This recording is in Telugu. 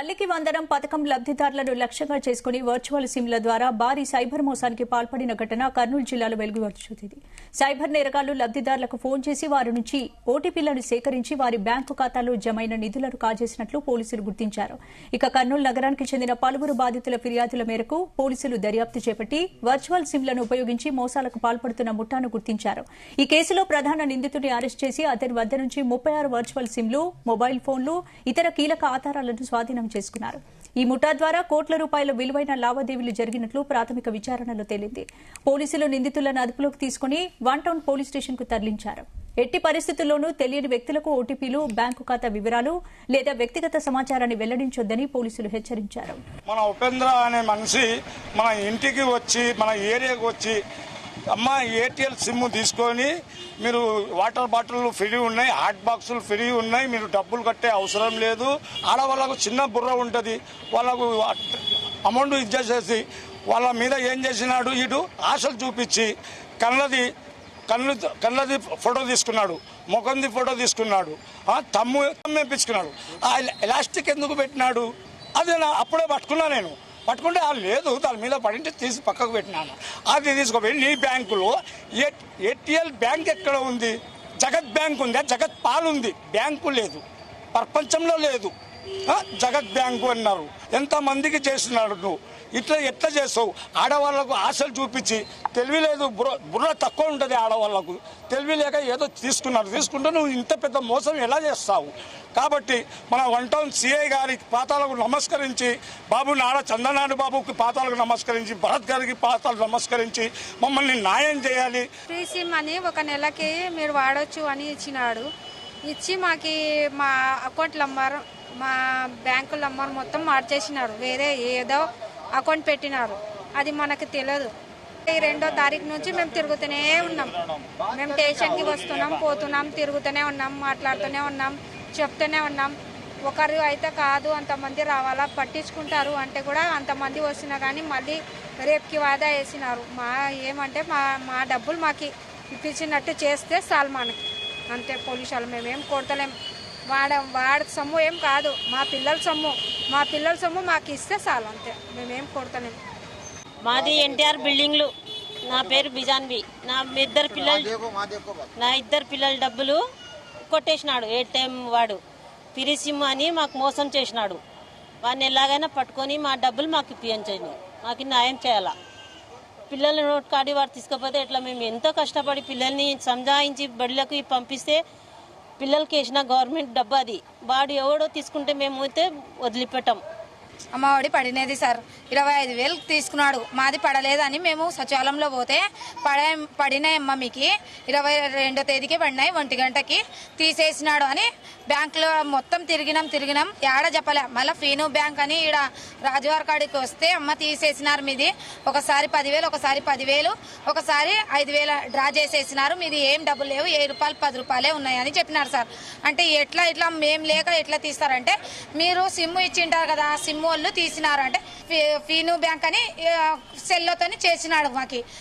తల్లికి వందనం పథకం లబ్ధిదారులను లక్ష్యంగా చేసుకుని వర్చువల్ సిమ్ల ద్వారా భారీ సైబర్ మోసానికి పాల్పడిన ఘటన కర్నూలు జిల్లాలో వెలుగుచూసింది. సైబర్ నేరగాళ్లు లబ్ధిదారులకు ఫోన్ చేసి వారి నుంచి ఓటీపీలను సేకరించి వారి బ్యాంకు ఖాతాలో జమైన నిధులను కాజేసినట్లు పోలీసులు గుర్తించారు. ఇక కర్నూలు నగరానికి చెందిన పలువురు బాధితుల ఫిర్యాదుల మేరకు పోలీసులు దర్యాప్తు చేపట్టి వర్చువల్ సిమ్లను ఉపయోగించి మోసాలకు పాల్పడుతున్న ముఠాను గుర్తించారు. ఈ కేసులో ప్రధాన నిందితుడిని అరెస్ట్ చేసి అతని వద్ద నుంచి 36 వర్చువల్ సిమ్లు, మొబైల్ ఫోన్లు, ఇతర కీలక ఆధారాలను స్వాధీనం చేసుకున్నారు. ఈ ముఠా ద్వారా కోట్ల రూపాయల విలువైన లావాదేవీలు జరిగినట్లు ప్రాథమిక విచారణలో తేలింది. పోలీసులు నిందితులను అదుపులోకి తీసుకుని వన్ టౌన్ పోలీస్ స్టేషన్ కు తరలించారు. ఎట్టి పరిస్థితుల్లోనూ తెలియని వ్యక్తులకు ఓటీపీలు, బ్యాంకు ఖాతా వివరాలు లేదా వ్యక్తిగత సమాచారాన్ని వెల్లడించొద్దని పోలీసులు హెచ్చరించారు. మన ఉపేంద్ర అనే మనిషి మన ఇంటికి వచ్చి మన ఏరియాకి వచ్చి అమ్మ ఏటీఎల్ సిమ్ తీసుకొని మీరు వాటర్ బాటిల్ ఫ్రీ ఉన్నాయి, హాట్ బాక్సులు ఫ్రీ ఉన్నాయి, మీరు డబ్బులు కట్టే అవసరం లేదు. ఆడవాళ్ళకు చిన్న బుర్ర ఉంటుంది, వాళ్ళకు అమౌంట్ ఇచ్చేసేసి వాళ్ళ మీద ఏం చేసినాడు, ఇటు ఆశలు చూపించి కళ్ళది ఫోటో తీసుకున్నాడు, ముఖంది ఫోటో తీసుకున్నాడు, తమ్ము వేపించుకున్నాడు. ఆ ఎలాస్టిక్ ఎందుకు పెట్టినాడు అది అప్పుడే పట్టుకున్నా. నేను పట్టుకుంటే లేదు, దాని మీద పడింటే తీసి పక్కకు పెట్టినాను. అది తీసుకోపోయి నీ బ్యాంకులో ఏటీఎల్ బ్యాంక్ ఎక్కడ ఉంది? జగత్ బ్యాంక్ ఉంది, జగత్ పాల్ ఉంది, బ్యాంకు లేదు, ప్రపంచంలో లేదు. జగత్ బ్యాంకు అన్నారు. ఎంతమందికి చేస్తున్నాడు నువ్వు? ఎట్లా చేస్తావు? ఆడవాళ్లకు ఆశలు చూపించి తెలివి లేదు, బుర్ర తక్కువ ఉంటుంది ఆడవాళ్లకు, తెలివి లేక ఏదో తీసుకుంటే నువ్వు ఇంత పెద్ద మోసం ఎలా చేస్తావు? కాబట్టి మన వన్ టౌన్ సిఐ గారి పాతాలకు నమస్కరించి, బాబు నారా చంద్రనారాయణ బాబుకి పాతాలకు నమస్కరించి, భరత్ గారికి పాతాలకు నమస్కరించి మమ్మల్ని న్యాయం చేయాలి. ఫ్రీ సిమ్ అని ఒక నెలకి మీరు వాడొచ్చు అని ఇచ్చినాడు. ఇచ్చి మాకి మా అకౌంట్ నంబర్, మా బ్యాంకు నంబర్ మొత్తం మార్చేసినారు. వేరే ఏదో అకౌంట్ పెట్టినారు, అది మనకు తెలియదు. 2వ తారీఖు నుంచి మేము తిరుగుతూనే ఉన్నాం. మేము స్టేషన్కి వస్తున్నాం, పోతున్నాం, తిరుగుతూనే ఉన్నాం, మాట్లాడుతూనే ఉన్నాం, చెప్తూనే ఉన్నాం. ఒకరు అయితే కాదు, అంతమంది రావాలా, పట్టించుకుంటారు అంటే కూడా అంతమంది వస్తున్నా కానీ మళ్ళీ రేపుకి వాయిదా వేసినారు. ఏమంటే మా డబ్బులు మాకు ఇప్పించినట్టు చేస్తే చాలు మనకి, అంతే. పోలీసు వాళ్ళు మేమేం కొడతలేం. వాడి సొమ్ము ఏం కాదు, మా పిల్లల సొమ్ము మాకు ఇస్తే చాలు, అంతే. మేమేం కొడతలేం. మాది ఎన్టీఆర్ బిల్డింగ్లు. నా పేరు బిజాన్వి. నా ఇద్దరు పిల్లల డబ్బులు కొట్టేసినాడు ఏటీఎం వాడు. ఫ్రీ సిమ్ అని మాకు మోసం చేసినాడు. వాడిని ఎలాగైనా పట్టుకొని మా డబ్బులు మాకు ఇప్పించండి, మాకు న్యాయం చేయాలా. పిల్లల నోట్ కాడి వాడు తీసుకపోతే ఎట్లా? మేము ఎంతో కష్టపడి పిల్లల్ని సంజాయించి బడిలకు పంపిస్తే పిల్లలకి వేసిన గవర్నమెంట్ డబ్బు అది. వాడు ఎవడో తీసుకుంటే మేము అయితే వదిలిపెట్టాం. అమ్మఒడి పడినది సార్, 25,000 తీసుకున్నాడు. మాది పడలేదని మేము సచివాలయంలో పోతే పడినాయమ్మ మీకు 22వ తేదీకి పడినాయి, 1 గంటకి తీసేసినాడు అని బ్యాంకులో మొత్తం తిరిగినాం. ఏడ చెప్పలే. మళ్ళీ ఫీను బ్యాంక్ అని ఈడ రాజువారి కాడికి వస్తే అమ్మ తీసేసినారు మీది. ఒకసారి 10,000, ఒకసారి 10,000, ఒకసారి 5,000 డ్రా చేసేసినారు. మీది ఏం డబ్బులు లేవు, 7 రూపాయలు 10 రూపాయలే ఉన్నాయని చెప్పినారు సార్. అంటే ఇట్లా మేము లేక ఎట్లా తీస్తారంటే, మీరు సిమ్ము ఇచ్చింటారు కదా, సిమ్ము వాళ్ళు తీసినారు అంటే ఫీను బ్యాంక్ అని సెల్లోతో చేసినాడు మాకి.